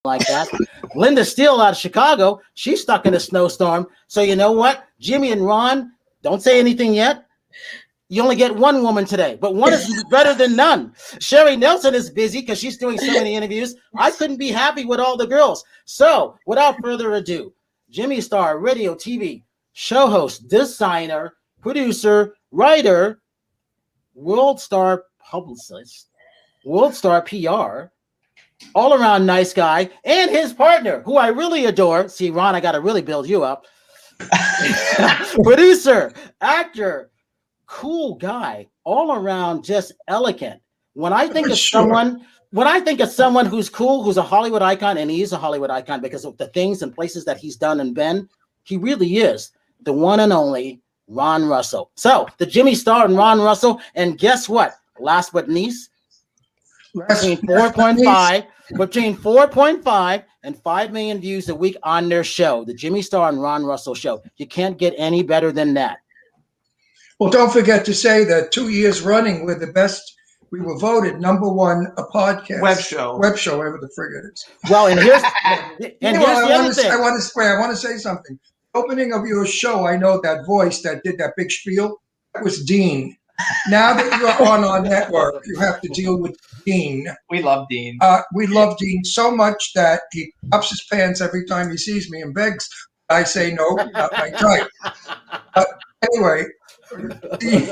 like that. Linda Steele out of Chicago, she's stuck in a snowstorm. So you know what? Jimmy and Ron, don't say anything yet. You only get one woman today, but one is better than none. Sherry Nelson is busy because she's doing so many interviews. I couldn't be happy with all the girls. So without further ado, Jimmy Star, radio, TV, show host, designer, producer, writer, world star publicist, world star PR, all around nice guy, and his partner, who I really adore. See, Ron, I got to really build you up. Producer, actor, cool guy, all around just elegant. When I think of someone who's cool, who's a Hollywood icon, and he is a Hollywood icon because of the things and places that he's done and been, he really is the one and only Ron Russell. So the Jimmy Star and Ron Russell, and guess what? Last but least, between 4.5 and 5 million views a week on their show, the Jimmy Star and Ron Russell show. You can't get any better than that. Well, don't forget to say that 2 years running, we're the best. We were voted #1 a podcast web show, whatever the frig it is. Well, and here's the other thing. I want to say something. Opening of your show, I know that voice that did that big spiel. That was Dean. Now that you're on our network, you have to deal with Dean. We love Dean. We love Dean so much that he ups his pants every time he sees me and begs. I say no, not my type. Anyway. Dean,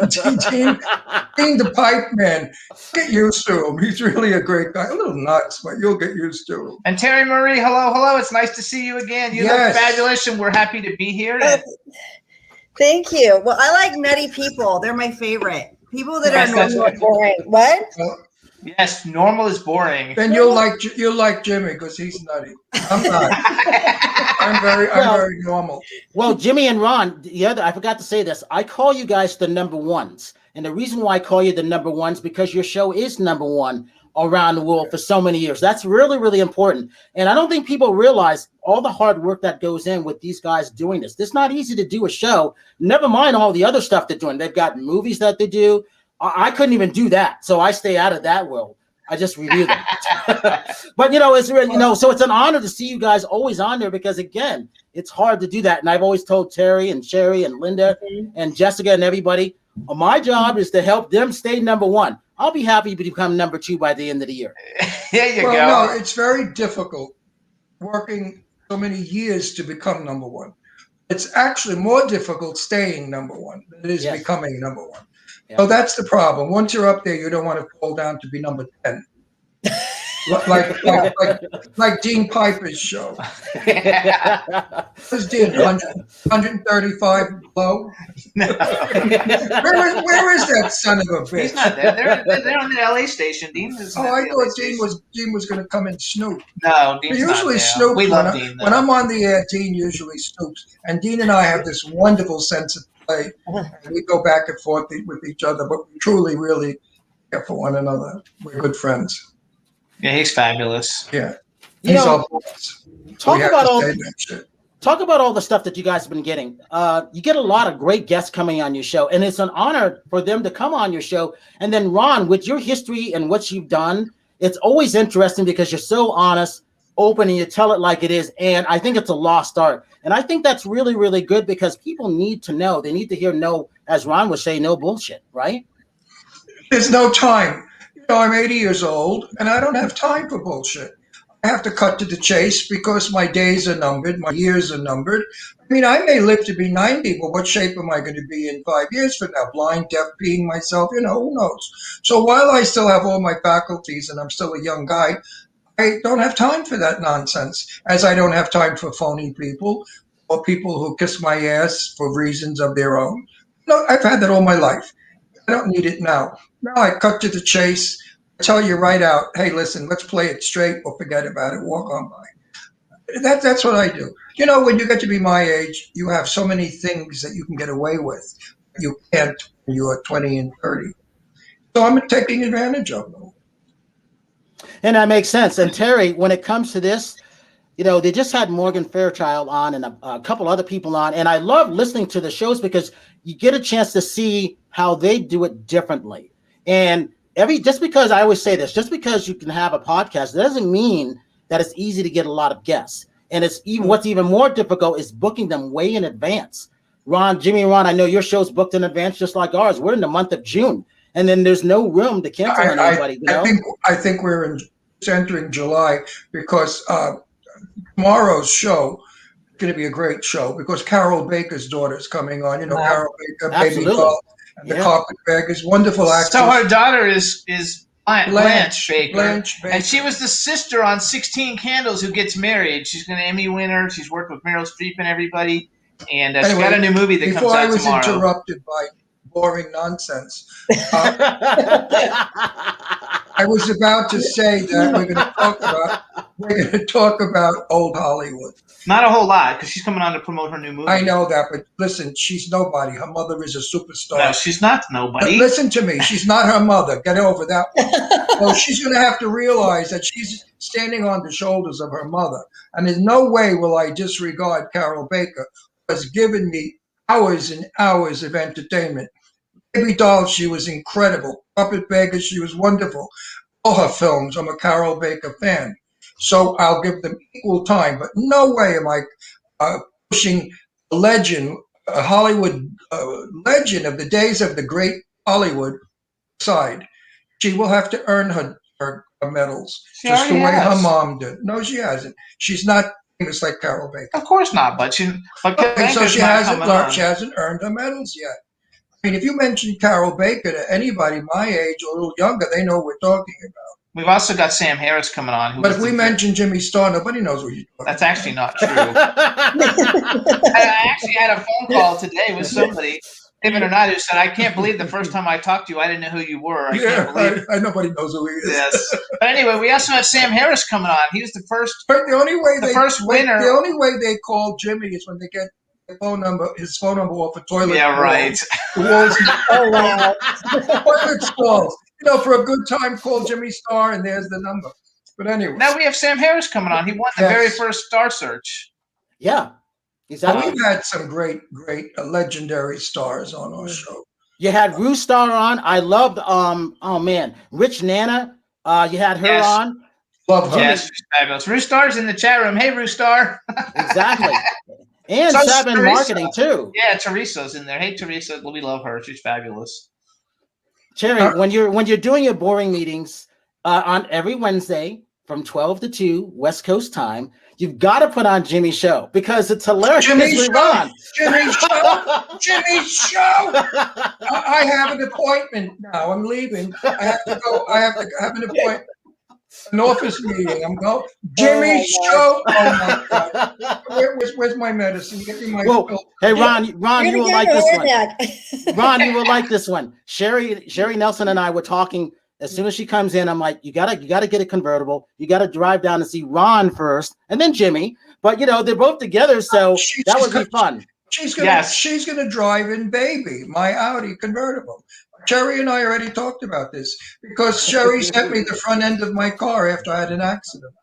the pipe man. Get used to him. He's really a great guy. A little nuts, but you'll get used to him. And Terri Marie, hello. It's nice to see you again. You look fabulous, and we're happy to be here. Thank you. Well, I like nutty people. They're my favorite. People that are normal boring. What? Yes, normal is boring. Then you'll like Jimmy because he's nutty. I'm not. I'm very normal. Well, Jimmy and Ron, I forgot to say this. I call you guys the number ones. And the reason why I call you the number ones because your show is #1 around the world for so many years. That's really, really important. And I don't think people realize all the hard work that goes in with these guys doing this. It's not easy to do a show. Never mind all the other stuff they're doing. They've got movies that they do. I couldn't even do that. So I stay out of that world. I just review them. But, it's really, so it's an honor to see you guys always on there because, again, it's hard to do that. And I've always told Terry and Sherry and Linda and Jessica and everybody, my job is to help them stay #1. I'll be happy to become #2 by the end of the year. There you go. No, it's very difficult working so many years to become #1. It's actually more difficult staying #1 than it is becoming #1. Yeah. So that's the problem. Once you're up there, you don't want to fall down to be number 10. like Dean Piper's show. Was Dean 135 low? No. Where is that son of a bitch? He's not there. They're on the LA station. Dean is. I thought Dean was going to come and snoop. No, Dean's usually not snoops. We love Dean. When I'm on the air, Dean usually snoops, and Dean and I have this wonderful sense of play. And we go back and forth with each other, but we truly, really care for one another. We're good friends. Yeah, he's fabulous. Yeah, he's our boss. Talk about all the stuff that you guys have been getting. You get a lot of great guests coming on your show, and it's an honor for them to come on your show. And then, Ron, with your history and what you've done, it's always interesting because you're so honest, open, and you tell it like it is. And I think it's a lost art. And I think that's really, really good because people need to know. They need to hear no, as Ron would say, no bullshit, right? There's no time. I'm 80 years old, and I don't have time for bullshit. I have to cut to the chase because my days are numbered, my years are numbered. I mean, I may live to be 90, but what shape am I going to be in 5 years from now? Blind, deaf, peeing myself, who knows? So while I still have all my faculties and I'm still a young guy, I don't have time for that nonsense, as I don't have time for phony people or people who kiss my ass for reasons of their own. No, I've had that all my life. I don't need it now. Now I cut to the chase. I tell you right out, hey, listen, let's play it straight or forget about it. Walk on by. That's what I do. When you get to be my age, you have so many things that you can get away with. You can't when you are 20 and 30. So I'm taking advantage of them. And that makes sense. And Terry, when it comes to this, they just had Morgan Fairchild on and a couple other people on. And I love listening to the shows because you get a chance to see how they do it differently. And just because I always say this, just because you can have a podcast, doesn't mean that it's easy to get a lot of guests. And it's even what's even more difficult is booking them way in advance. Ron, Jimmy and Ron, I know your show's booked in advance just like ours. We're in the month of June, and then there's no room to cancel on anybody. I think we're entering July because tomorrow's show is going to be a great show because Carol Baker's daughter is coming on. You know, Carol Baker, Baby Doll, and the Carpetbaggers, wonderful actress. So her daughter is Blanche Baker, and she was the sister on 16 Candles who gets married. She's an Emmy winner. She's worked with Meryl Streep and everybody, and she's got a new movie that comes out tomorrow. Before I was interrupted by boring nonsense, I was about to say that we're going to talk about old Hollywood. Not a whole lot, because she's coming on to promote her new movie. I know that, but listen, she's nobody. Her mother is a superstar. No, she's not nobody. But listen to me. She's not her mother. Get over that one. Well, she's going to have to realize that she's standing on the shoulders of her mother. And in no way will I disregard Carol Baker, who has given me hours and hours of entertainment. Baby Doll, she was incredible. Puppet Baker, she was wonderful. All her films, I'm a Carol Baker fan. So I'll give them equal time. But no way am I pushing a legend, a Hollywood legend of the days of the great Hollywood side. She will have to earn her medals just the way her mom did. No, she hasn't. She's not famous like Carol Baker. Of course not, but she hasn't earned her medals yet. I mean, if you mention Carol Baker to anybody my age or a little younger, they know what we're talking about. We've also got Sam Harris coming on. But if we mention Jimmy Star, nobody knows what you're talking about. That's actually not true. I actually had a phone call today with somebody, David or not, who said, I can't believe the first time I talked to you, I didn't know who you were. I can't believe it. Nobody knows who he is. Yes. But anyway, we also have Sam Harris coming on. He was the first winner. The only way they call Jimmy is when they get his phone number off a toilet. Yeah, right. Oh, wow. Toilet stalls. You know, for a good time, call Jimmy Star, and there's the number. But anyway. Now we have Sam Harris coming on. He won the very first Star Search. Yeah. Exactly. We've had some great legendary stars on our show. You had Rue Star on. I loved, Rich Nana. You had her on. Love her. Yes, she's fabulous. Rue Star's in the chat room. Hey, Rue Star. Exactly. And so Seven Marketing, too. Yeah, Teresa's in there. Hey, Teresa. We love her. She's fabulous. Terry, when you're doing your boring meetings on every Wednesday from 12 to 2 West Coast time, you've got to put on Jimmy's show because it's hilarious. Jimmy's show. Jimmy's show. I have an appointment now. I'm leaving. I have to go. I have to have an appointment. An office meeting. I'm going. Jimmy's show. Oh my God. Where's my medicine? Get me my pill. Hey Ron, you will like this one. Ron, you will like this one. Sherry Nelson and I were talking. As soon as she comes in, I'm like, you gotta get a convertible. You gotta drive down and see Ron first, and then Jimmy. But they're both together, so that would be fun. She's gonna drive in Baby, my Audi convertible. Sherry and I already talked about this because Sherry sent me the front end of my car after I had an accident.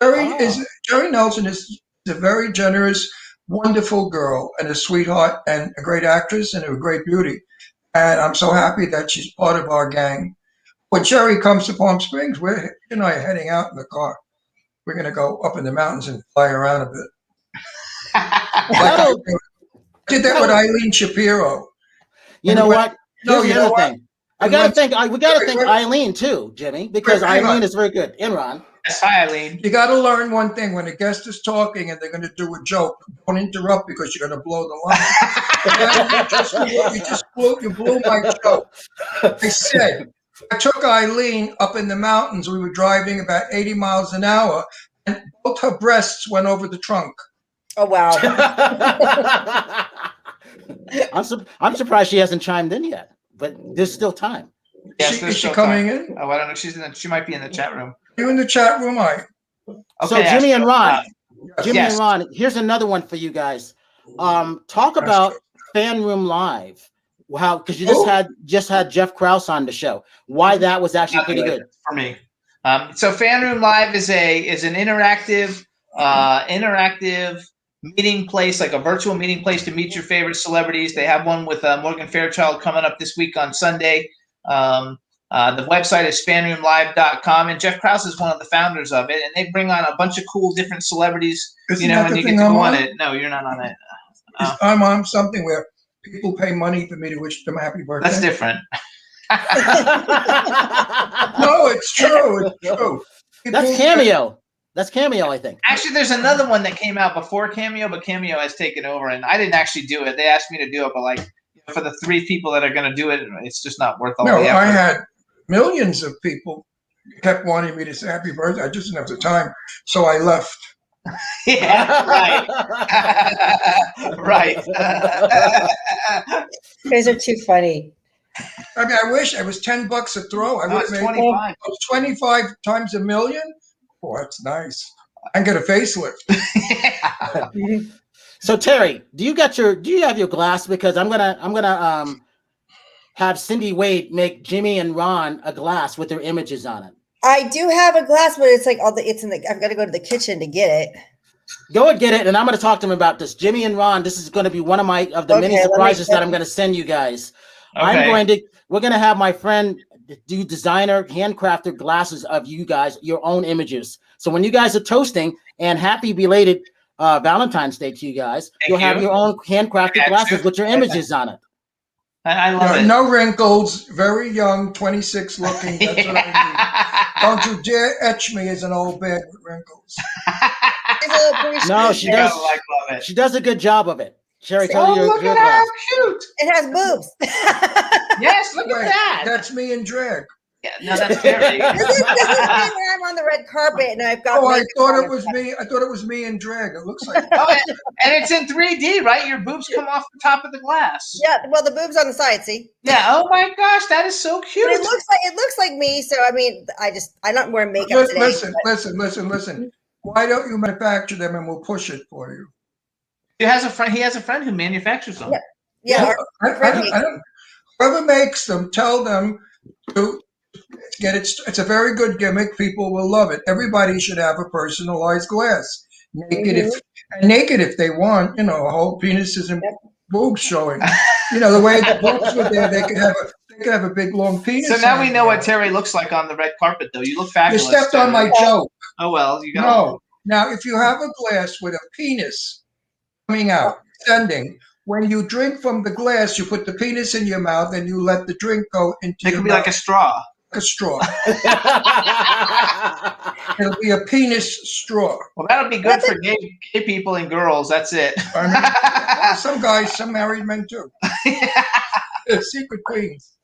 Sherry Nelson is a very generous, wonderful girl and a sweetheart and a great actress and a great beauty. And I'm so happy that she's part of our gang. When Sherry comes to Palm Springs, she and I are heading out in the car. We're going to go up in the mountains and fly around a bit. I did that with Eileen Shapiro. You know what? Here's the other thing. We got to thank Eileen too, Jimmy, because Eileen is very good. And Ron. Yes, hi, Eileen. You got to learn one thing. When a guest is talking and they're going to do a joke, don't interrupt because you're going to blow the line. You blew my joke. I said, I took Eileen up in the mountains. We were driving about 80 miles an hour, and both her breasts went over the trunk. Oh, wow. I'm surprised she hasn't chimed in yet, but there's still time. Yes, is she coming in? Oh, I don't know. She might be in the chat room. You in the chat room, Okay, so Jimmy and Ron, and Ron, here's another one for you guys. Talk about Fan Room Live. Wow, because you just had Jeff Krause on the show. Why that was actually pretty good for me. So Fan Room Live is an interactive meeting place, like a virtual meeting place to meet your favorite celebrities. They have one with Morgan Fairchild coming up this week on Sunday. The website is fanroomlive.com, and Jeff Krause is one of the founders of it, and they bring on a bunch of cool different celebrities. Isn't that when the you get thing to I'm go on on? it. No, you're not on it. I'm on something where people pay money for me to wish them a happy birthday. That's different. No, it's true. It's true. That's Cameo. That's Cameo, I think. Actually, there's another one that came out before Cameo, but Cameo has taken over, and I didn't actually do it. They asked me to do it, but like for the 3 people that are going to do it, it's just not worth all the effort. I had millions of people kept wanting me to say happy birthday. I just didn't have the time, so I left. Yeah, right. Right. You guys are too funny. I mean, I wish it was $10 a throw. I No, would it's have made 25. 25 times a million. Oh, that's nice. I can get a facelift. So Terry, do you have your glass? Because I'm gonna have Cindy Wade make Jimmy and Ron a glass with their images on it. I do have a glass, but it's like I've got to go to the kitchen to get it. Go and get it, and I'm going to talk to them about this. Jimmy and Ron, this is going to be one of the many surprises that I'm going to send you guys. Okay. We're going to have my friend do designer, handcrafted glasses of you guys, your own images. So when you guys are toasting, and happy belated Valentine's Day to you guys, you'll have your own handcrafted glasses with your images on it. I love it. No wrinkles, very young, 26 looking. That's what I need. Don't you dare etch me as an old bag with wrinkles. No, she does. She does a good job of it. Sherry, tell you look your at how glass. cute. It has boobs. Yes, look at that. That's me in drag. Yeah, no, that's Terry. This is me when I'm on the red carpet and I've got. Oh, I thought it was me. I thought it was me in drag. It looks like. Oh, and it's in 3D, right? Your boobs come off the top of the glass. Yeah, well, the boobs on the side. See. Yeah. Oh my gosh, that is so cute. But it looks like me. So I mean, I'm not wearing makeup today. Listen. Why don't you manufacture them and we'll push it for you? He has a friend who manufactures them. Yeah. Whoever makes them, tell them to get it. It's a very good gimmick. People will love it. Everybody should have a personalized glass. Naked if they want. Whole penises and boobs showing. The way the boobs were there, they could have a big long penis. So now we know what Terry looks like on the red carpet, though. You look fabulous. You stepped on my joke. Oh well, you got. No. Now, if you have a glass with a penis coming out, extending, when you drink from the glass, you put the penis in your mouth and you let the drink go into your mouth. It could be like a straw. Like a straw. It'll be a penis straw. Well, that'll be good for gay people and girls. That's it. I mean, some guys, some married men too. Secret queens.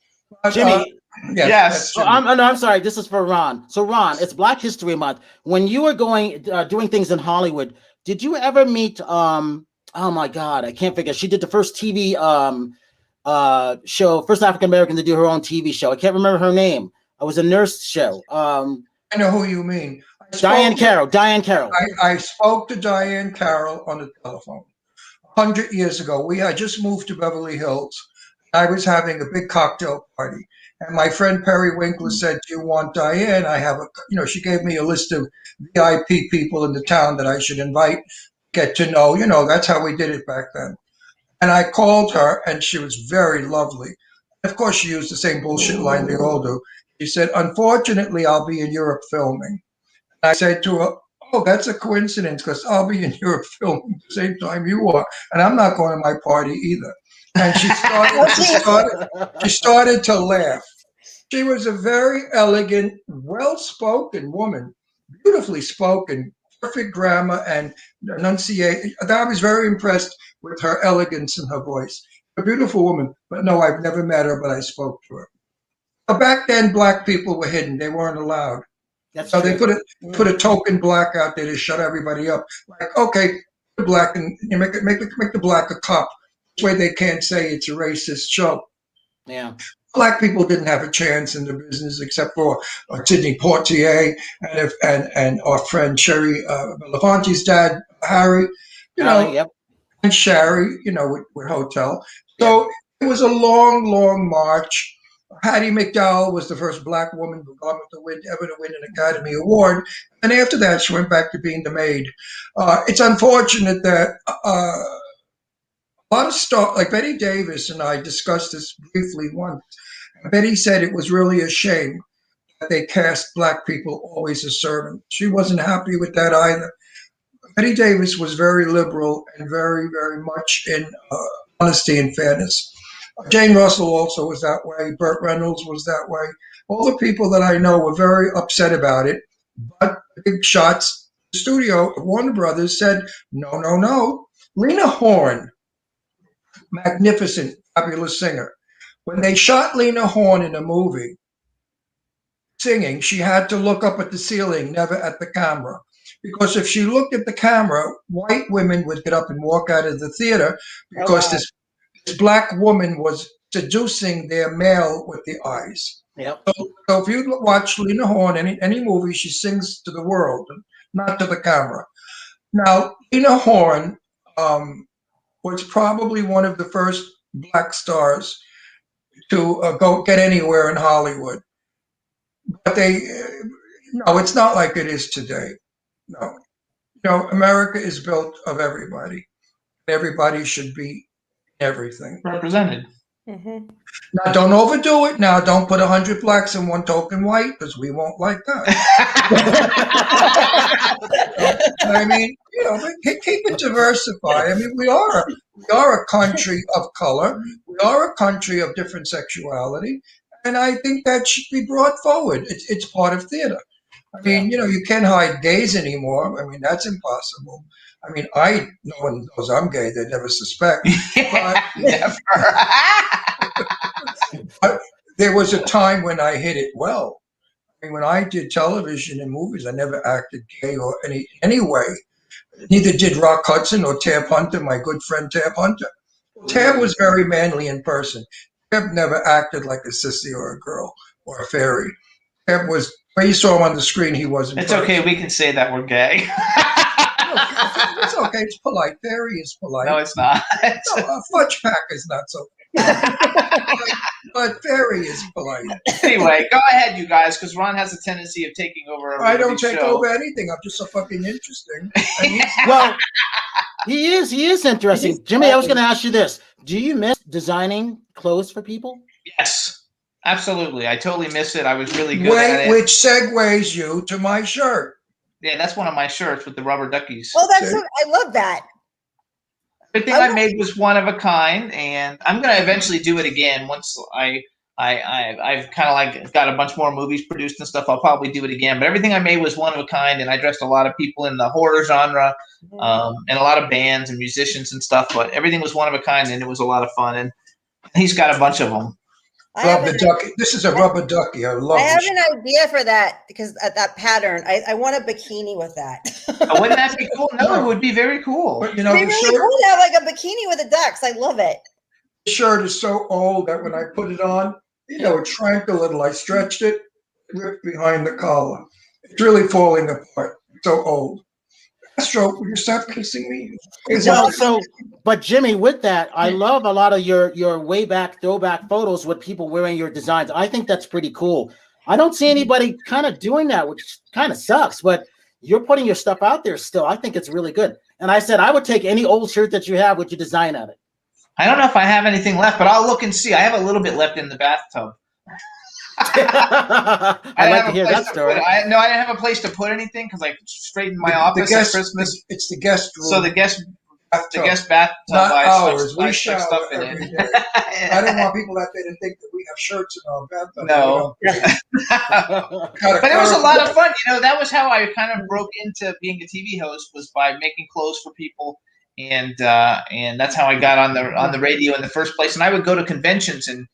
Jimmy. Yes. I'm sorry. This is for Ron. So Ron, it's Black History Month. When you were doing things in Hollywood, did you ever meet? Oh my God, I can't figure. She did the first TV show, first African American to do her own TV show. I can't remember her name. It was a nurse show. I know who you mean. Diane Carroll. I spoke to Diane Carroll on the telephone 100 years ago. We had just moved to Beverly Hills. I was having a big cocktail party. And my friend Perry Winkler said, "Do you want Diane? I have she gave me a list of VIP people in the town that I should invite, get to know. That's how we did it back then." And I called her, and she was very lovely. Of course, she used the same bullshit line they all do. She said, "Unfortunately, I'll be in Europe filming." And I said to her, "Oh, that's a coincidence because I'll be in Europe filming at the same time you are. And I'm not going to my party either." And she started to laugh. She was a very elegant, well-spoken woman, beautifully spoken, perfect grammar and enunciation. I was very impressed with her elegance and her voice. A beautiful woman, but no, I've never met her, but I spoke to her. But back then, Black people were hidden. They weren't allowed. So they put a token Black out there to shut everybody up. Like, okay, the Black, and make the Black a cop. This way they can't say it's a racist show. Yeah. Black people didn't have a chance in the business except for Sidney Poitier and our friend Sherry Belafonte's dad, Harry, and Sherry, with Hotel. So it was a long, long march. Hattie McDowell was the first Black woman ever to win an Academy Award. And after that, she went back to being the maid. It's unfortunate that a lot of stuff, like Betty Davis and I discussed this briefly once. Betty said it was really a shame that they cast black people always as servants. She wasn't happy with that either. Betty Davis was very liberal and very, very much in honesty and fairness. Jane Russell also was that way. Burt Reynolds was that way. All the people that I know were very upset about it. But the big shots, the studio, Warner Brothers said, no, no, no. Lena Horne, magnificent, fabulous singer. When they shot Lena Horne in a movie singing, she had to look up at the ceiling, never at the camera. Because if she looked at the camera, white women would get up and walk out of the theater because this black woman was seducing their male with the eyes. Yep. So if you watch Lena Horne, any movie, she sings to the world, not to the camera. Now, Lena Horne was probably one of the first black stars to go get anywhere in Hollywood. But no, it's not like it is today. No. America is built of everybody. Everybody should be everything. Represented. Mm-hmm. Now, don't overdo it. Now, don't put 100 blacks and 1 token white, because we won't like that. I mean, keep it diversified. I mean, we are a country of color. We are a country of different sexuality, and I think that should be brought forward. It's part of theater. I mean, you can't hide gays anymore. I mean, that's impossible. I mean, no one knows I'm gay. They never suspect. But, Never. but there was a time when I hid it well. I mean, when I did television and movies, I never acted gay or any way. Neither did Rock Hudson or Tab Hunter, my good friend Tab Hunter. Tab was very manly in person. Tab never acted like a sissy or a girl or a fairy. Tab was, when you saw him on the screen, he wasn't. It's okay. We can say that we're gay. It's okay. It's polite. Fairy is polite. No, it's not. No, Fudge Pack is not so. But fairy is polite. Anyway, go ahead, you guys, because Ron has a tendency of taking over. I don't take over anything. I'm just so fucking interesting. Well, he is interesting. Jimmy, I was going to ask you this: do you miss designing clothes for people? Yes. Absolutely. I totally miss it. I was really good at it. Which segues you to my shirt. Yeah, that's one of my shirts with the rubber duckies. Oh, I love that. Everything I made was one of a kind, and I'm going to eventually do it again once I've kind of like got a bunch more movies produced and stuff. I'll probably do it again. But everything I made was one of a kind, and I dressed a lot of people in the horror genre and a lot of bands and musicians and stuff. But everything was one of a kind, and it was a lot of fun. And he's got a bunch of them. Rubber ducky. This is a rubber ducky. I love it. I have an idea for that because that pattern. I want a bikini with that. Wouldn't that be cool? No, it would be very cool. But, It'd be really cool to have like a bikini with the ducks. I love it. The shirt is so old that when I put it on, it shrank a little. I stretched it, ripped behind the collar. It's really falling apart. It's so old. Astro, will you stop kissing me? But Jimmy, with that, I love a lot of your way back throwback photos with people wearing your designs. I think that's pretty cool. I don't see anybody kind of doing that, which kind of sucks, but you're putting your stuff out there still. I think it's really good. And I said, I would take any old shirt that you have with your design on it. I don't know if I have anything left, but I'll look and see. I have a little bit left in the bathtub. I'd like to hear that story. I didn't have a place to put anything because I straightened my office at Christmas. It's the guest room. So the guest bathtub. Not ours. We shower stuff every day. I don't want people out there to think that we have shirts in our bathtub. No. But it was a lot of fun. That was how I kind of broke into being a TV host, was by making clothes for people. And that's how I got on the radio in the first place. And I would go to conventions and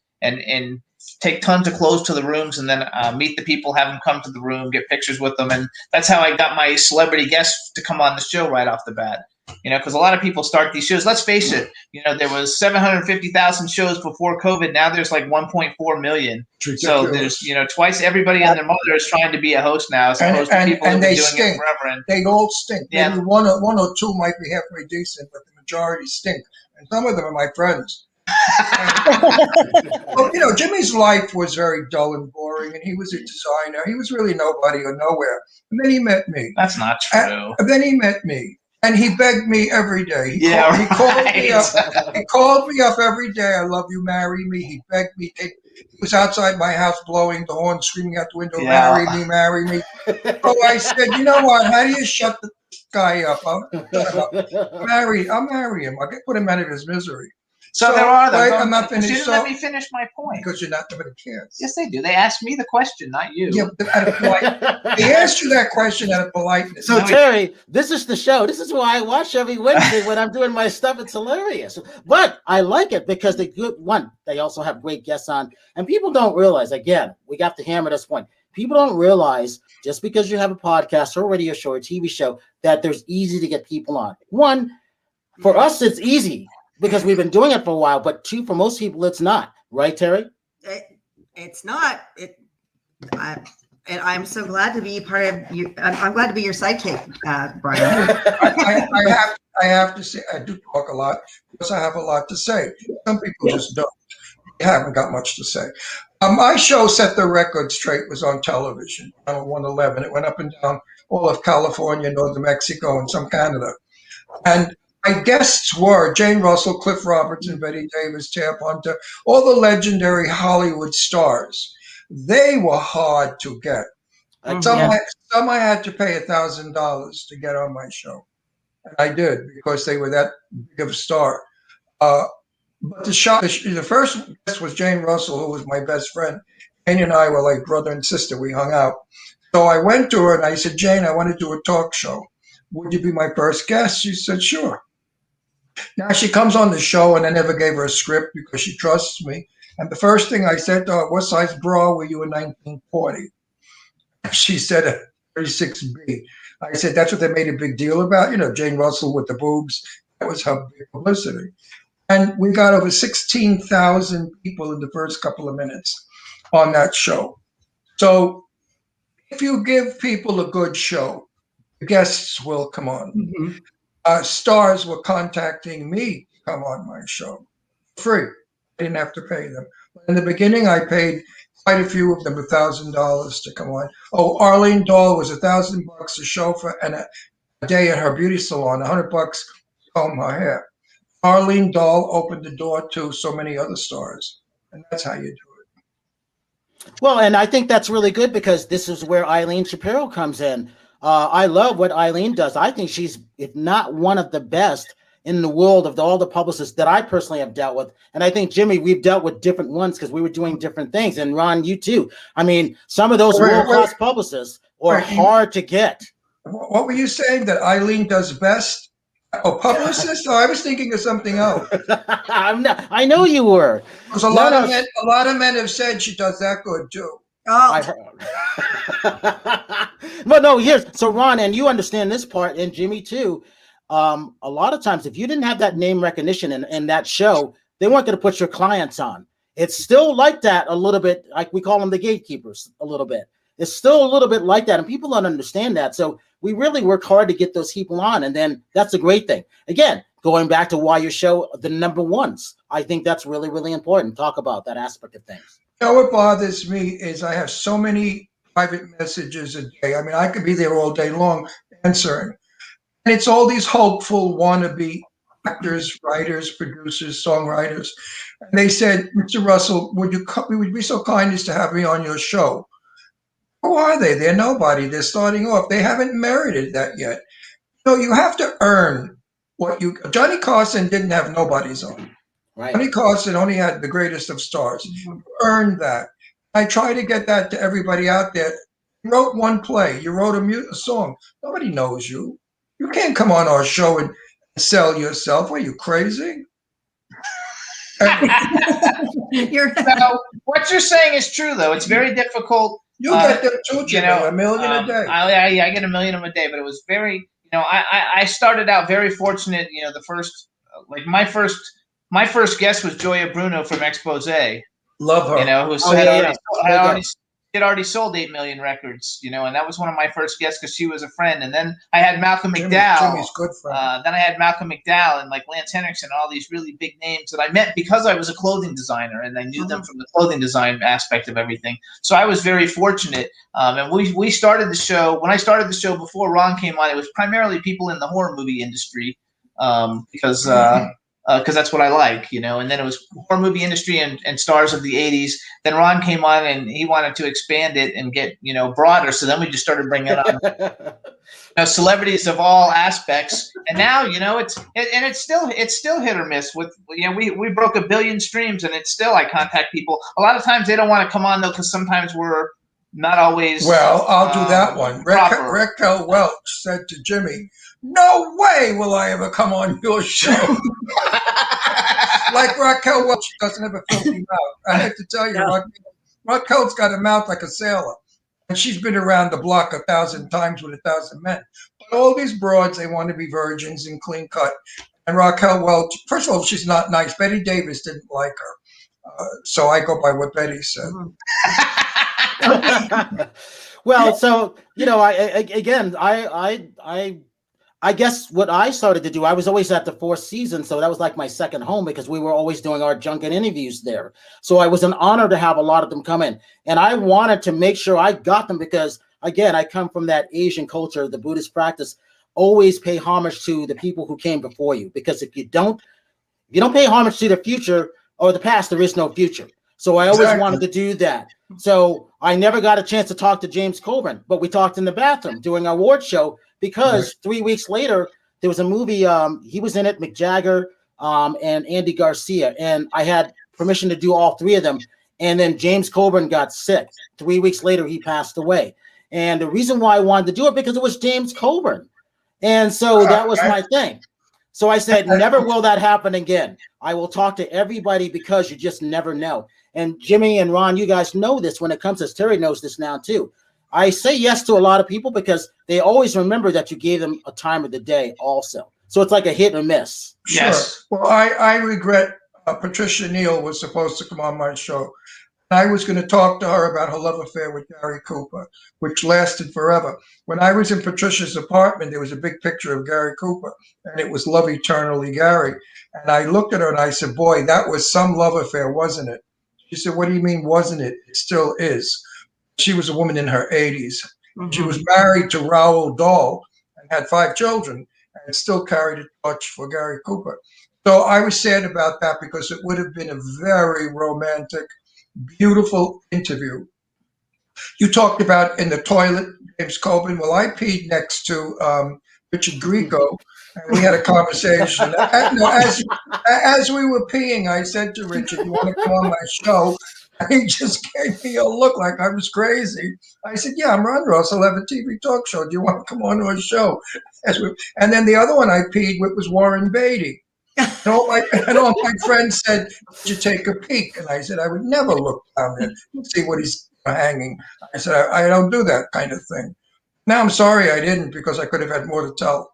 take tons of clothes to the rooms, and then meet the people, have them come to the room, get pictures with them, and that's how I got my celebrity guests to come on the show right off the bat. Because a lot of people start these shows. Let's face it, there was 750,000 shows before COVID. Now there's like 1.4 million. So there's twice everybody and their mother is trying to be a host now, as opposed to people who've been doing it forever. And they all stink. Yeah. Maybe one or two might be halfway decent, but the majority stink. And some of them are my friends. Well, Jimmy's life was very dull and boring, and he was a designer. He was really nobody or nowhere. And then he met me. That's not true. And then he met me, and he begged me every day. He called me up every day. I love you, marry me. He begged me. He was outside my house blowing the horn, screaming out the window, "Marry me, marry me." So I said, "You know what? How do you shut the guy up? I'll marry him. I'll put him out of his misery." So there are them. Wait, I'm not finished. You didn't let me finish my point. Because you're not, nobody cares. Yes, they do. They asked me the question, not you. Yeah, but out of they asked you that question out of politeness. So Terry, this is the show. This is why I watch every Wednesday when I'm doing my stuff. It's hilarious. But I like it because they also have great guests on. And people don't realize, again, we got to hammer this point. People don't realize just because you have a podcast or a radio show or a TV show that there's easy to get people on. One, for us, it's easy because we've been doing it for a while. But two, for most people, it's not. Right, Terry? It's not. And I'm so glad to be part of you. I'm glad to be your sidekick, Brian. I have to say, I do talk a lot because I have a lot to say. Some people just don't. They haven't got much to say. My show set the record straight. Was on television on 111. It went up and down all of California, northern Mexico, and some Canada. And my guests were Jane Russell, Cliff Robertson, Betty Davis, Tab Hunter, all the legendary Hollywood stars. They were hard to get. Some I had to pay $1,000 to get on my show. And I did because they were that big of a star. But the first guest was Jane Russell, who was my best friend. Jane and I were like brother and sister. We hung out. So I went to her and I said, "Jane, I want to do a talk show. Would you be my first guest?" She said, "Sure." Now she comes on the show and I never gave her a script because she trusts me. And the first thing I said to her, "What size bra were you in 1940? She said a 36B. I said, "That's what they made a big deal about. Jane Russell with the boobs." That was her big publicity. And we got over 16,000 people in the first couple of minutes on that show. So if you give people a good show, the guests will come on. Mm-hmm. Stars were contacting me to come on my show. Free. I didn't have to pay them. In the beginning, I paid quite a few of them $1,000 to come on. Oh, Arlene Dahl was $1,000 a chauffeur and a day at her beauty salon, $100 to comb her hair. Arlene Dahl opened the door to so many other stars, and that's how you do it. Well, and I think that's really good because this is where Eileen Shapiro comes in. I love what Eileen does. I think she's, if not one of the best in the world of all the publicists that I personally have dealt with. And I think, Jimmy, we've dealt with different ones because we were doing different things. And Ron, you too. I mean, some of those world-class publicists are hard to get. What were you saying, that Eileen does best? Oh, publicist? Oh, I was thinking of something else. I know you were. Because a lot of men have said she does that good too. Oh. But no, so Ron, and you understand this part, and Jimmy too. A lot of times, if you didn't have that name recognition in that show, they weren't going to put your clients on. It's still like that a little bit, like we call them the gatekeepers a little bit. It's still a little bit like that, and people don't understand that. So we really work hard to get those people on, and then that's a great thing. Again, going back to why your show, the number ones, I think that's really, really important. Talk about that aspect of things. What bothers me is I have so many private messages a day. I mean, I could be there all day long answering. And it's all these hopeful wannabe actors, writers, producers, songwriters. And they said, "Mr. Russell, would you be so kind as to have me on your show?" Who are they? They're nobody. They're starting off. They haven't merited that yet. You have to earn what you. Johnny Carson didn't have nobodies on. Right. Johnny Carson only had the greatest of stars. You earned that. I try to get that to everybody out there. You wrote one play. You wrote a song. Nobody knows you. You can't come on our show and sell yourself. Are you crazy? So what you're saying is true, though. It's very difficult. You get them too, Jimmy, $1 million a day. I get $1 million a day, but it was very, I started out very fortunate. The first, my first guest was Joya Bruno from Expose. Love her. Who had already sold 8 million records, and that was one of my first guests because she was a friend. And then I had Malcolm McDowell. Jimmy's good friend. Then I had Malcolm McDowell and like Lance Henriksen, all these really big names that I met because I was a clothing designer and I knew them from the clothing design aspect of everything. So I was very fortunate. And we started the show. When I started the show before Ron came on, it was primarily people in the horror movie industry because because that's what I like, you know. And then it was horror movie industry and stars of the 80s. Then Ron came on and he wanted to expand it and get, you know, broader. So then we just started bringing on celebrities of all aspects. And now, you know, it's still hit or miss with, you know, we broke 1 billion streams and it's still, I contact people. A lot of times they don't want to come on though, because sometimes we're not always. Well, I'll do that one. Raquel Welch said to Jimmy, "No way will I ever come on your show." Like Raquel Welch doesn't have a filthy mouth. I have to tell you, Raquel's got a mouth like a sailor. And she's been around the block 1,000 times with 1,000 men. But all these broads, they want to be virgins and clean cut. And Raquel Welch, first of all, she's not nice. Betty Davis didn't like her. So I go by what Betty said. Well, so, you know, I guess what I started to do, I was always at the Fourth Season, so that was like my second home because we were always doing our junket interviews there. So it was an honor to have a lot of them come in. And I wanted to make sure I got them because, again, I come from that Asian culture, the Buddhist practice. Always pay homage to the people who came before you, because if you don't pay homage to the future or the past, there is no future. So I always wanted to do that. So I never got a chance to talk to James Coburn, but we talked in the bathroom doing our award show. Because 3 weeks later, there was a movie, he was in it, Mick Jagger and Andy Garcia. And I had permission to do all three of them. And then James Coburn got sick. 3 weeks later, he passed away. And the reason why I wanted to do it, because it was James Coburn. And so that was my thing. So I said, never will that happen again. I will talk to everybody because you just never know. And Jimmy and Ron, you guys know this when it comes to this. Terry knows this now too. I say yes to a lot of people because they always remember that you gave them a time of the day also. So it's like a hit or miss. Yes. Sure. Well, I regret Patricia Neal was supposed to come on my show. I was going to talk to her about her love affair with Gary Cooper, which lasted forever. When I was in Patricia's apartment, there was a big picture of Gary Cooper, and it was Love Eternally Gary. And I looked at her and I said, boy, that was some love affair, wasn't it? She said, what do you mean, wasn't it? It still is. She was a woman in her 80s. Mm-hmm. She was married to Raoul Dahl and had 5 children and still carried a torch for Gary Cooper. So I was sad about that because it would have been a very romantic, beautiful interview. You talked about in the toilet, James Coburn. Well, I peed next to Richard Grieco, and we had a conversation. As we were peeing, I said to Richard, "You want to come on my show?" And he just gave me a look like I was crazy. I said, "Yeah, I'm Ron Ross. I'll have a TV talk show. Do you want to come on our show?" And then the other one I peed with was Warren Beatty. And all my friends said, "Did you take a peek?" And I said, "I would never look down there and see what he's hanging." I said, I don't do that kind of thing. Now I'm sorry I didn't, because I could have had more to tell.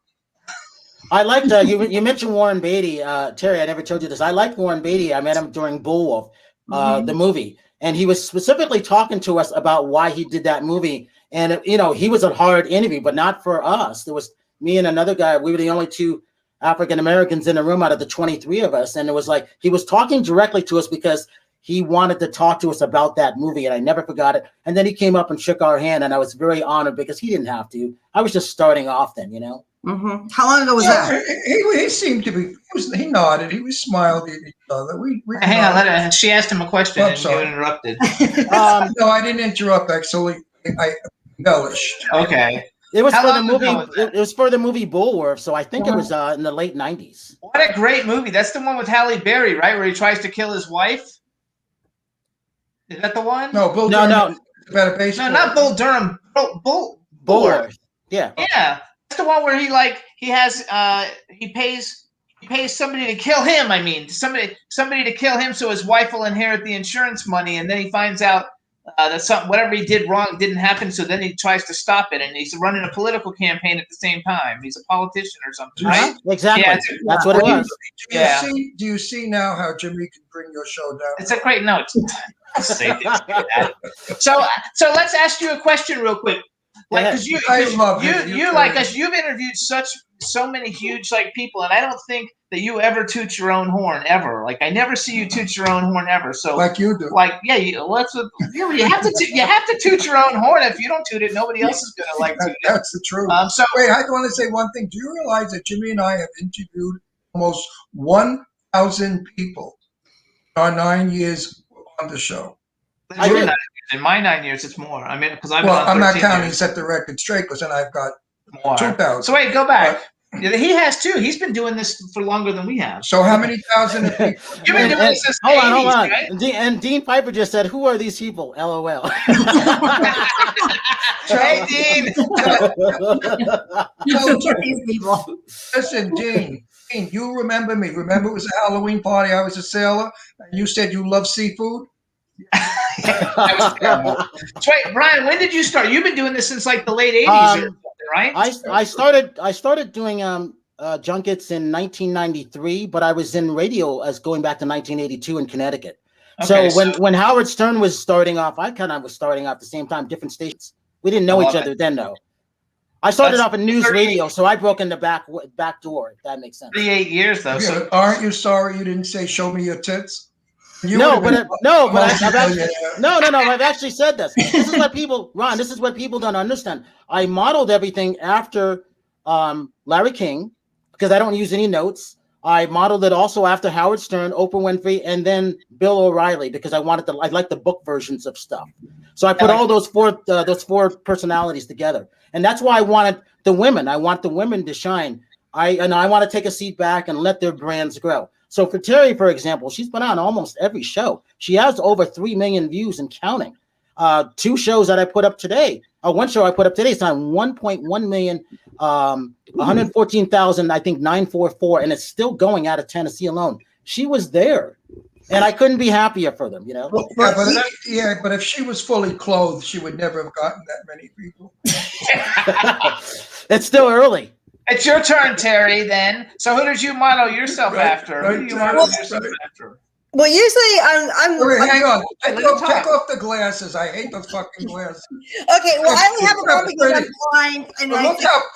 I liked you mentioned Warren Beatty, Terry. I never told you this. I liked Warren Beatty. I met him during Bullwolf, the movie, and he was specifically talking to us about why he did that movie. And he was a hard interview, but not for us. There was me and another guy. We were the only 2 African Americans in the room out of the 23 of us, and it was like he was talking directly to us because he wanted to talk to us about that movie, and I never forgot it. And then he came up and shook our hand, and I was very honored because he didn't have to. I was just starting off then, Mm-hmm. How long ago was that? He seemed to be. He nodded. He was smiling at each other. Hang on, she asked him a question, and you interrupted. No, I didn't interrupt. Actually, I embellished. Okay. It was for the movie. It was for the movie Bullworth, so I think it was in the late 90s. What a great movie! That's the one with Halle Berry, right, where he tries to kill his wife. Is that the one? No, Bull Durham. No. About a baseball. No, not Bull Durham. Bullworth. Yeah. Yeah, that's the one where he pays somebody to kill him. I mean, somebody to kill him, so his wife will inherit the insurance money, and then he finds out that whatever he did wrong didn't happen. So then he tries to stop it, and he's running a political campaign at the same time. He's a politician or something, right? Exactly. Yeah, that's what it was. Do you see now how Jimmy can bring your show down? It's a great note. So let's ask you a question real quick. Like, because you like us, you've interviewed so many huge people, and I don't think that you ever toot your own horn ever. Like, I never see you toot your own horn ever. So like you do. Like, yeah, you have to toot your own horn. If you don't toot it, nobody else is gonna toot it. That's the truth. So wait, I want to say one thing. Do you realize that Jimmy and I have interviewed almost 1,000 1,000 people in our 9 years on the show. In my 9 years, it's more. I mean, because I'm not counting set the record straight, because then I've got more. 2,000. So wait, go back. He has too. He's been doing this for longer than we have. So how many thousand of people? You've been doing this since the 80s, hold on. right? And Dean Piper just said, "Who are these people?" LOL. Hey, Dean. Listen, Dean, you remember me? Remember it was a Halloween party. I was a sailor, and you said you love seafood. So wait, Brian, when did you start? You've been doing this since like the late 80s, right? I started doing junkets in 1993, but I was in radio as going back to 1982 in Connecticut. Okay, so when Howard Stern was starting off, I kind of was starting off at the same time, different stations. We didn't know each other then, though. I started off in news radio, so I broke in the back door. If that makes sense. 38 years though. Yeah, so aren't you sorry you didn't say "show me your tits"? I've actually said this. This is what people, Ron. This is what people don't understand. I modeled everything after Larry King because I don't use any notes. I modeled it also after Howard Stern, Oprah Winfrey, and then Bill O'Reilly because I like the book versions of stuff. So I put all those four personalities together, and that's why I wanted the women. I want the women to shine. I want to take a seat back and let their brands grow. So for Terri, for example, she's been on almost every show. She has over 3 million views and counting. 2 shows that I put up today. One show I put up today is on 1.1 million, 114,000, I think 944, and it's still going out of Tennessee alone. She was there, and I couldn't be happier for them, you know? But if she was fully clothed, she would never have gotten that many people. It's still early. It's your turn, Terri, then. So who did you model yourself after? Who do you model yourself after? Well, usually I'm hang on. Take off the glasses. I hate the fucking glasses. Okay, well, I only have a phone because I'm blind. And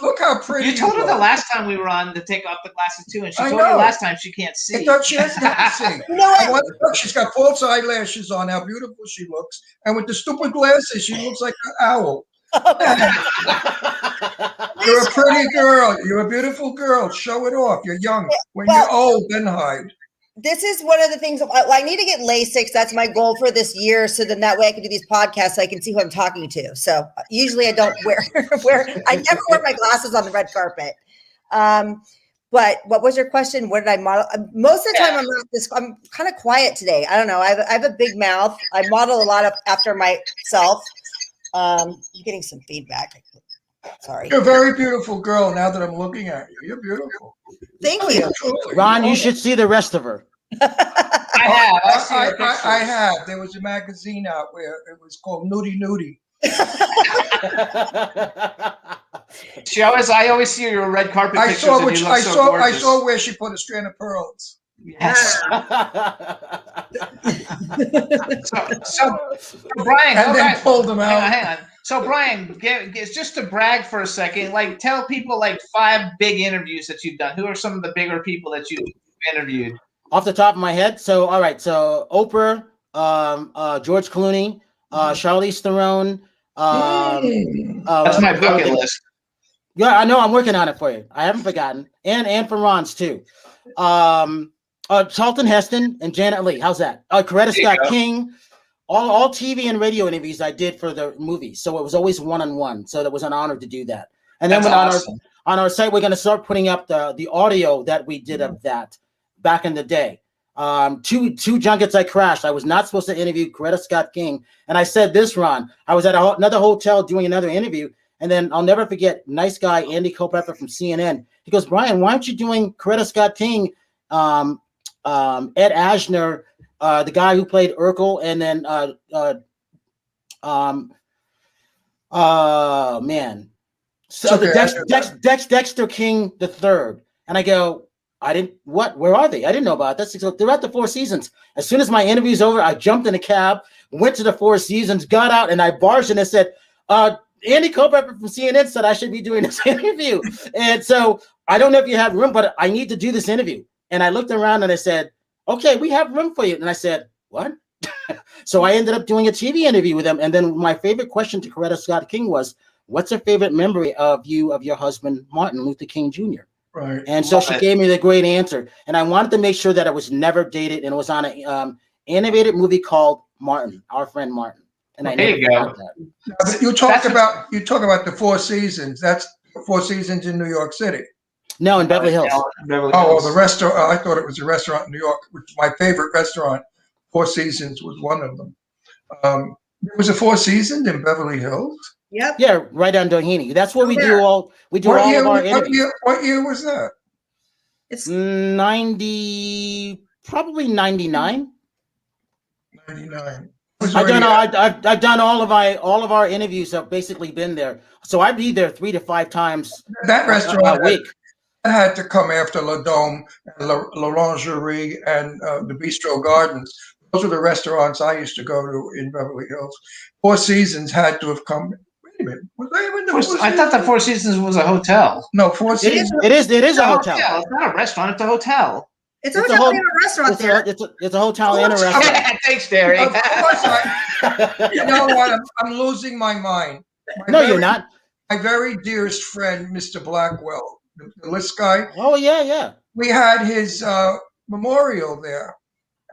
look how pretty. You told her the last time we were on to take off the glasses too, and she told me last time she can't see. I thought she has to see. You know what? Look, she's got false eyelashes on. How beautiful she looks, and with the stupid glasses, she looks like an owl. You're a pretty girl. You're a beautiful girl. Show it off. You're young. When you're old, then hide. This is one of the things I need to get LASIK. That's my goal for this year. So then that way I can do these podcasts so I can see who I'm talking to. So usually I don't I never wear my glasses on the red carpet. But what was your question? What did I model? Most of the time I'm kind of quiet today. I don't know. I have a big mouth. I model a lot after myself. I'm getting some feedback. Sorry. You're a very beautiful girl now that I'm looking at you. You're beautiful. Thank you. Ron, you should see the rest of her. I have. There was a magazine out where it was called Nudie Nudie. I always see your red carpet pictures. I saw where she put a strand of pearls. Yes. so Brian, and then pulled them out. Hang on. So Brian, just to brag for a second, like tell people like 5 big interviews that you've done. Who are some of the bigger people that you've interviewed? Off the top of my head, so all right, so Oprah, George Clooney, Charlize Theron. That's my bucket list. Yeah, I know. I'm working on it for you. I haven't forgotten, and for Ron's too. Charlton Heston and Janet Leigh. How's that? Coretta Scott King. All TV and radio interviews I did for the movie, so it was always one-on-one. So it was an honor to do that. And then on our site, we're going to start putting up the audio that we did of that back in the day. 2 junkets I crashed. I was not supposed to interview Coretta Scott King, and I said this, Ron. I was at another hotel doing another interview, and then I'll never forget. Nice guy Andy Culpepper from CNN. He goes, Brian, why aren't you doing Coretta Scott King? Ed Asner. The guy who played Urkel, and then Dexter King III. And I go, where are they? I didn't know about this. So they're at the Four Seasons. As soon as my interview's over, I jumped in a cab, went to the Four Seasons, got out, and I barged in and said, Andy Culpepper from CNN said I should be doing this interview. And so I don't know if you have room, but I need to do this interview. And I looked around and I said, okay, we have room for you. And I said, what? So I ended up doing a TV interview with him. And then my favorite question to Coretta Scott King was, what's your favorite memory of your husband, Martin Luther King Jr.? Right. And so she gave me the great answer. And I wanted to make sure that it was never dated, and it was on an animated movie called Martin, Our Friend Martin. And I There never you forgot go. that. But you talk about the Four Seasons. That's Four Seasons in New York City. No, in Beverly Hills. Oh, the restaurant. I thought it was a restaurant in New York, which is my favorite restaurant. Four Seasons was one of them. There was a Four Seasons in Beverly Hills. Yep. Yeah, right on Doheny. That's where we do all of our interviews. What year was that? It's 90, probably 99. 99. I've done all of our interviews have basically been there. So I'd be there 3 to 5 times that restaurant a week. Had to come after La Dome, L'Orangerie, and the Bistro Gardens. Those were the restaurants I used to go to in Beverly Hills. Four Seasons had to have come. Wait a minute, was I even the I thought the Four Seasons was a hotel. No, Four Seasons. It is a hotel. It's not a restaurant. It's a hotel. It's a hotel and a restaurant there. It's a hotel and a restaurant. Thanks, Terry. Of course, you know what? I'm losing my mind. You're not. My very dearest friend, Mr. Blackwell, the list guy. Oh yeah. We had his memorial there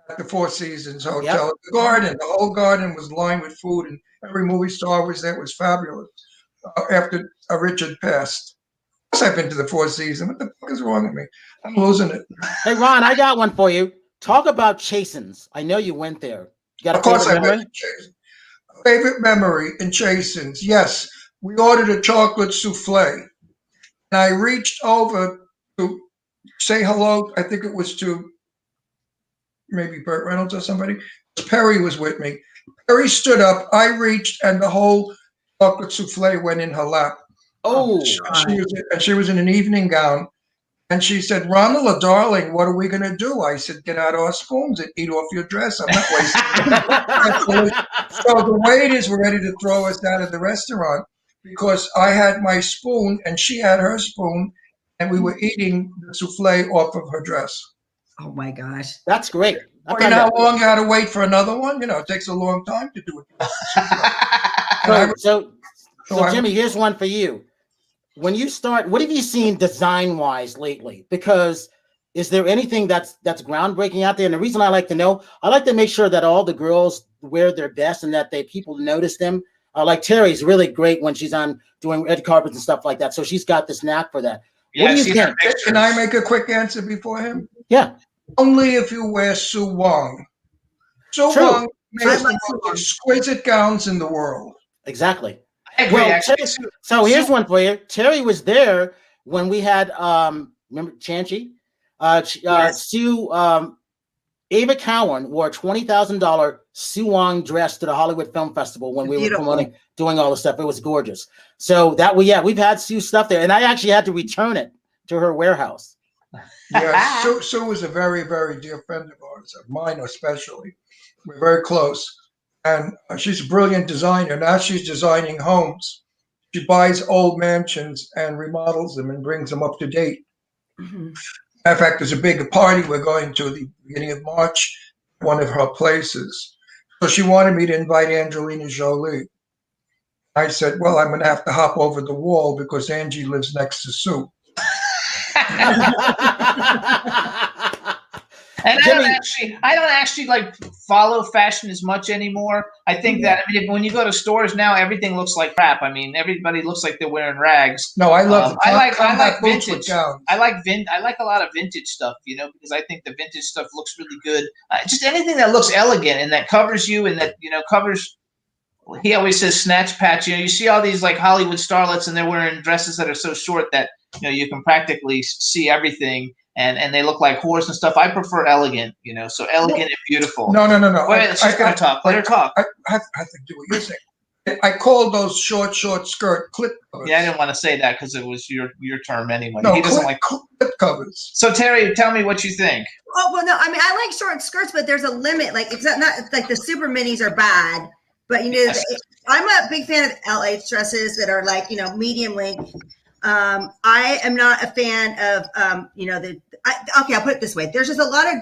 at the Four Seasons Hotel. Yep. The whole garden was lined with food, and every movie star was there. It was fabulous. After Richard passed. I've been to the Four Seasons. What the fuck is wrong with me? I'm losing it. Hey Ron, I got one for you. Talk about Chasen's. I know you went there. You got a Of course, I favorite memory? went to Chasen's. Favorite memory in Chasen's. Yes, we ordered a chocolate souffle, and I reached over to say hello. I think it was to maybe Burt Reynolds or somebody. Perry was with me. Perry stood up. I reached, and the whole chocolate souffle went in her lap. Oh, she was in an evening gown, and she said, "Ronald, darling, what are we going to do?" I said, "Get out our spoons and eat off your dress. I'm not wasting it." So the waiters were ready to throw us out of the restaurant because I had my spoon and she had her spoon, and we were eating the souffle off of her dress. Oh my gosh, that's great. Well, you know how long you had to wait for another one? You know, it takes a long time to do it. So Jimmy, here's one for you. When you start, what have you seen design-wise lately? Because is there anything that's groundbreaking out there? And the reason I like to know, I like to make sure that all the girls wear their best and that people notice them. Like Terry's really great when she's on doing red carpets and stuff like that. So she's got this knack for that. Yeah, what do you think? Can I make a quick answer before him? Yeah. Only if you wear Sue Wong. Sue Wong makes the most exquisite gowns in the world. Exactly. Well, so here's one for you. Terry was there when we had remember Chanchi? Sue Ava Cowan wore a $20,000 Sue Wong dress to the Hollywood Film Festival when we were promoting, doing all the stuff. It was gorgeous. So we've had Sue stuff there, and I actually had to return it to her warehouse. Yeah, Sue was a very, very dear friend of ours, of mine especially. We're very close. And she's a brilliant designer. Now she's designing homes. She buys old mansions and remodels them and brings them up to date. Mm-hmm. Matter of fact, there's a big party we're going to the beginning of March, one of her places. So she wanted me to invite Angelina Jolie. I said, well, I'm going to have to hop over the wall because Angie lives next to Sue. And I don't actually like follow fashion as much anymore. I think that when you go to stores now, everything looks like crap. I mean, everybody looks like they're wearing rags. No, I love. I like vintage. I like a lot of vintage stuff, because I think the vintage stuff looks really good. Just anything that looks elegant and that covers you and that covers. He always says snatch patch. You see all these like Hollywood starlets and they're wearing dresses that are so short that you can practically see everything. And they look like whores and stuff. I prefer elegant, so elegant and beautiful. No. Wait, she's going to talk. Let her talk. I have to do what you're saying. I called those short skirt clip covers. Yeah, I didn't want to say that because it was your term anyway. No, he doesn't like clip covers. So Terry, tell me what you think. Oh well, no. I mean, I like short skirts, but there's a limit. Like it's not like the super minis are bad, but yes. I'm a big fan of LH dresses that are like medium length. I am not a fan of, I'll put it this way. There's just a lot of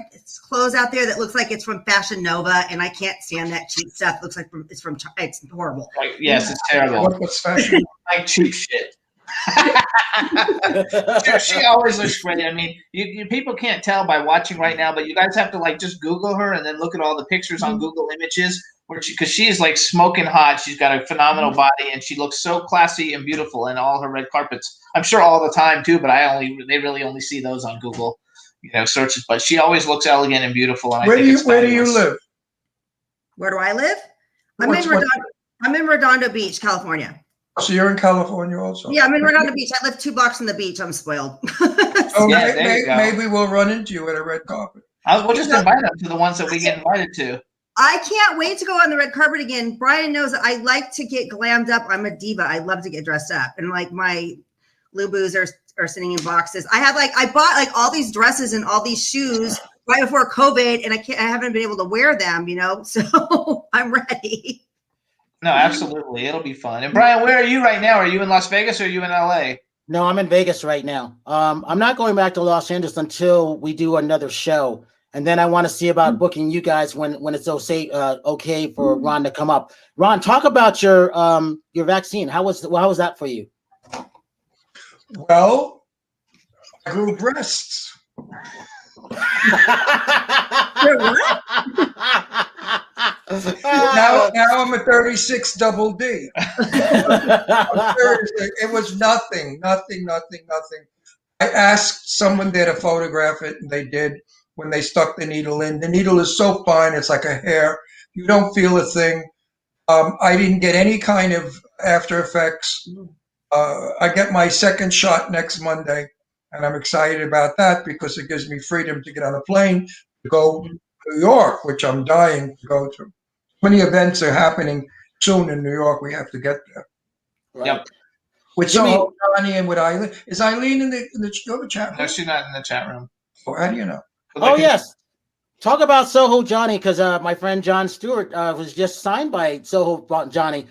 clothes out there that looks like it's from Fashion Nova, and I can't stand that cheap stuff. It looks like it's horrible. Yes, it's terrible. What's fashion? Like cheap shit. She always looks great. I mean, people can't tell by watching right now, but you guys have to like just Google her and then look at all the pictures on Google Images, because she's like smoking hot. She's got a phenomenal body, and she looks so classy and beautiful in all her red carpets. I'm sure all the time too, but they really only see those on Google, searches. But she always looks elegant and beautiful. And where do you live? Where do I live? I'm in Redondo Beach, California. So you're in California also? Yeah, I'm in Redondo Beach. I live 2 blocks from the beach. I'm spoiled. So maybe we'll run into you at a red carpet. We'll just invite them to the ones that we get invited to. I can't wait to go on the red carpet again. Brian knows that I like to get glammed up. I'm a diva. I love to get dressed up. And like my Lubus are sitting in boxes. I bought like all these dresses and all these shoes right before COVID, and I haven't been able to wear them, so I'm ready. No, absolutely. It'll be fun. And Brian, where are you right now? Are you in Las Vegas or are you in LA? No, I'm in Vegas right now. I'm not going back to Los Angeles until we do another show. And then I want to see about booking you guys when it's okay for Ron to come up. Ron, talk about your vaccine. How was that for you? Well, I grew breasts. Now I'm a 36 double D. It was nothing. I asked someone there to photograph it, and they did. When they stuck the needle in, the needle is so fine, it's like a hair. You don't feel a thing. I didn't get any kind of after effects. I get my second shot next Monday, and I'm excited about that because it gives me freedom to get on a plane to go to New York, which I'm dying to go to. Many events are happening soon in New York. We have to get there. Right. Yep. With Johnny and with Eileen. Is Eileen in the chat room? No, she's not in the chat room. Oh, how do you know? Oh, yes. Talk about Soho Johnny, because my friend Jon Stewart was just signed by Soho Johnny.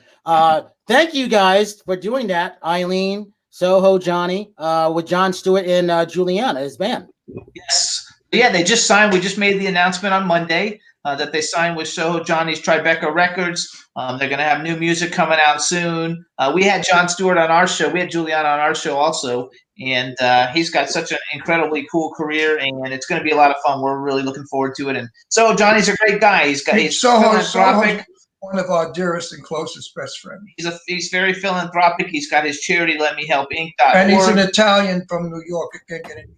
Thank you guys for doing that, Eileen, Soho Johnny, with Jon Stewart and Juliana, his band. Yes. Yeah, they just signed. We just made the announcement on Monday that they signed with Soho Johnny's Tribeca Records. They're going to have new music coming out soon. We had Jon Stewart on our show. We had Juliana on our show also. And he's got such an incredibly cool career, and it's going to be a lot of fun. We're really looking forward to it. And Soho Johnny's a great guy. He's philanthropic. One of our dearest and closest best friends. He's very philanthropic. He's got his charity, Let Me Help Inc. And he's an Italian from New York. It can't get any better.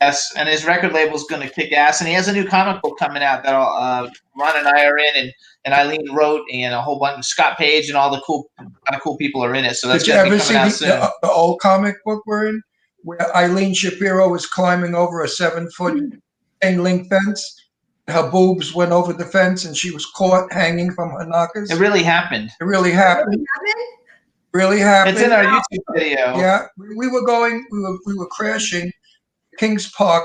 Yes, and his record label's going to kick ass. And he has a new comic book coming out that Ron and I are in, and Eileen wrote, and a whole bunch of Scott Page and all the cool people are in it. So that's going to be coming out soon. The old comic book we're in, where Eileen Shapiro was climbing over a 7-foot chain link fence? Her boobs went over the fence, and she was caught hanging from her knockers. It really happened. Really happened. It's in our YouTube video. Yeah, we were crashing Kings Park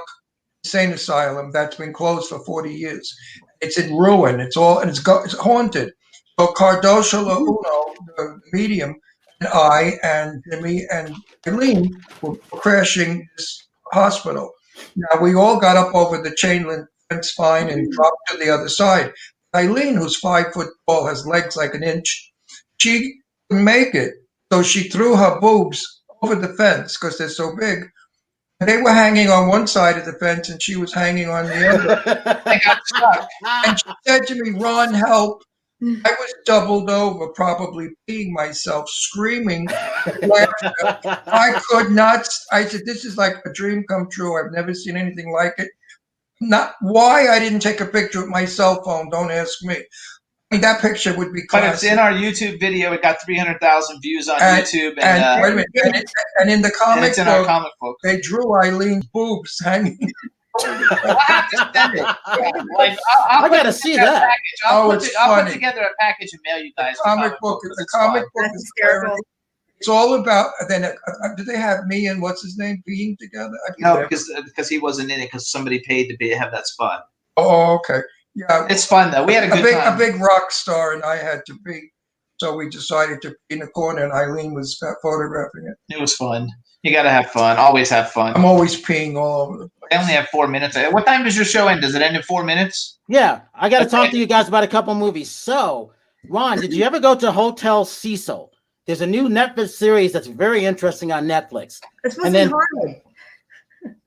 Insane Asylum that's been closed for 40 years. It's in ruin. It's haunted. So Cardoso Uno, the medium, and I and Jimmy and Eileen were crashing this hospital. Now we all got up over the chain link fence fine and dropped to the other side. Eileen, who's 5 foot tall, has legs like an inch. She couldn't make it, so she threw her boobs over the fence because they're so big. They were hanging on one side of the fence, and she was hanging on the other. They got stuck. And she said to me, "Ron, help." I was doubled over, probably peeing myself, screaming. I could not. I said, "This is like a dream come true. I've never seen anything like it." Not why I didn't take a picture with my cell phone. Don't ask me. I mean, that picture would be classic. But it's in our YouTube video. It got 300,000 views on YouTube. And wait a minute. And in the comic book, our comic book, they drew Eileen's boobs hanging. I'll have to send it. I gotta see that. I'll put together a package and mail you guys. The comic book is terrible. It's all about. Then do they have me and what's his name being together? No, because he wasn't in it because somebody paid to have that spot. Oh, okay. Yeah, it's fun though. We had a good time. A big rock star, and I had to be. So we decided to be in the corner, and Eileen was photographing it. It was fun. You got to have fun. Always have fun. I'm always peeing all over the place. I only have 4 minutes. What time does your show end? Does it end in 4 minutes? Yeah, I got to talk to you guys about a couple movies. So, Ron, did you ever go to Hotel Cecil? There's a new Netflix series that's very interesting on Netflix. It's supposed to be haunted.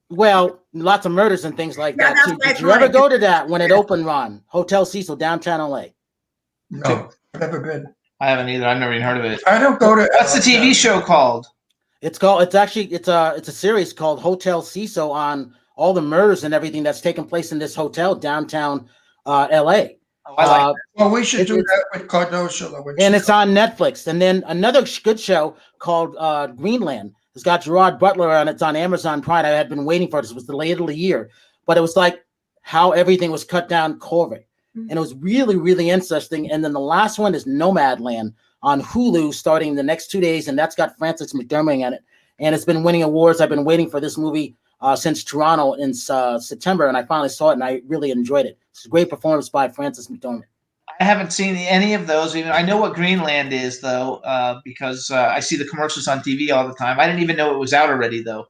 Well, lots of murders and things like Yeah, that too. Did you ever go to that when it opened, Ron? Hotel Cecil, downtown LA. No, I've never been. I haven't either. I've never even heard of it. I don't go to. What's the TV show called? It's a series called Hotel Cecil on all the murders and everything that's taken place in this hotel downtown LA. Oh, I like that. Well, we should do that with Cardoso. And it's on Netflix. And then another good show called Greenland. It's got Gerard Butler on it. It's on Amazon Prime. I had been waiting for this. It was delayed a year, but it was like how everything was cut down COVID. And it was really, really interesting. And then the last one is Nomadland on Hulu starting the next 2 days. And that's got Frances McDormand in it. And it's been winning awards. I've been waiting for this movie since Toronto in September. And I finally saw it and I really enjoyed it. It's a great performance by Frances McDormand. I haven't seen any of those. Even I know what Greenland is, though, because I see the commercials on TV all the time. I didn't even know it was out already, though.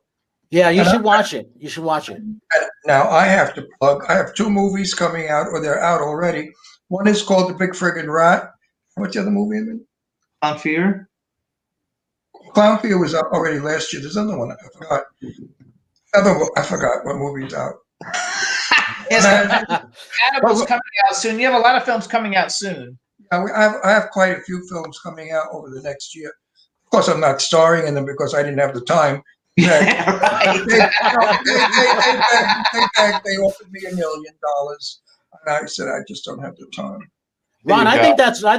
Yeah, you should watch it. You should watch it. Now, I have to plug. I have 2 movies coming out, or they're out already. One is called The Big Friggin' Rat. What's the other movie? Clown Fear? Clown Fear was out already last year. There's another one. I forgot. I forgot what movie's out. Hannibal's coming out soon. You have a lot of films coming out soon. I have quite a few films coming out over the next year. Of course, I'm not starring in them because I didn't have the time. They offered me $1 million, and I said I just don't have the time. Ron, I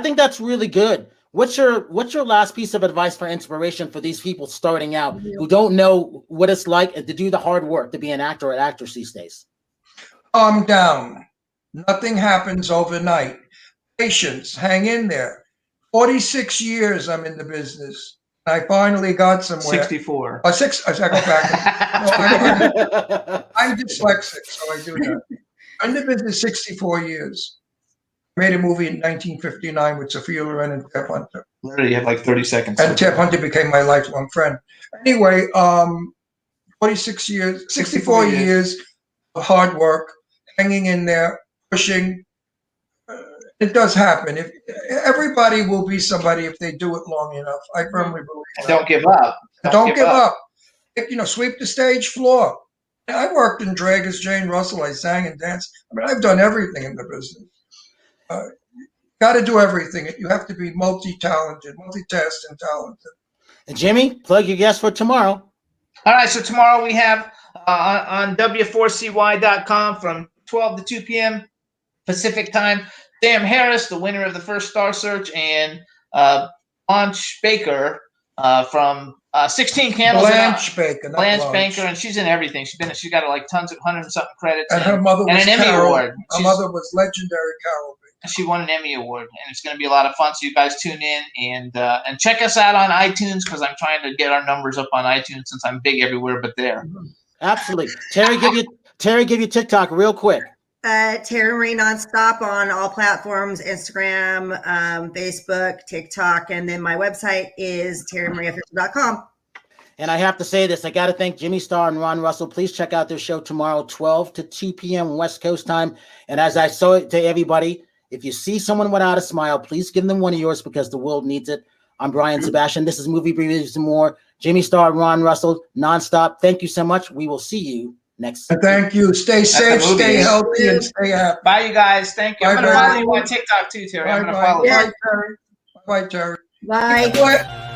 think that's really good. What's your last piece of advice for inspiration for these people starting out who don't know what it's like to do the hard work to be an actor or actress these days? Calm down. Nothing happens overnight. Patience. Hang in there. 46 years I'm in the business. I finally got somewhere. 64. I go back. No, I'm dyslexic, so I do that. I'm in the business 64 years. I made a movie in 1959 with Sophia Loren and Ted Hunter. Literally, you have like 30 seconds. And Ted Hunter became my lifelong friend. Anyway, 46 years, 64 years of hard work, hanging in there, pushing. It does happen. If everybody will be somebody if they do it long enough. I firmly believe that. Don't give up. Don't give up. Sweep the stage floor. I worked in drag as Jane Russell. I sang and danced. I mean, I've done everything in the business. Got to do everything. You have to be multi-talented, multitask and talented. And Jimmy, plug your guest for tomorrow. All right, so tomorrow we have on W4CY.com from 12 to 2 p.m. Pacific time, Sam Harris, the winner of the first Star Search, and Blanche Baker from 16 Candles. Blanche Baker, and she's in everything. She's got like tons of 100 and something credits, and her mother was an Emmy award. Her mother was legendary Carol Baker. She won an Emmy award, and it's going to be a lot of fun. So you guys tune in and check us out on iTunes because I'm trying to get our numbers up on iTunes since I'm big everywhere but there. Absolutely, Terry, give you TikTok real quick. Terri Marie nonstop on all platforms: Instagram, Facebook, TikTok, and then my website is terrimarieofficial.com. And I have to say this, I got to thank Jimmy Starr and Ron Russell. Please check out their show tomorrow, 12 to 2 p.m. West Coast time. And as I saw it to everybody, if you see someone without a smile, please give them one of yours because the world needs it. I'm Brian Sebastian. This is Movie Reviews and More. Jimmy Starr and Ron Russell, nonstop. Thank you so much. We will see you next week. Thank you. Stay safe, stay healthy, and stay happy. Bye, you guys. Thank you. I'm going to follow you on TikTok too, Terry. I'm going to follow you. Bye, Terry. Bye.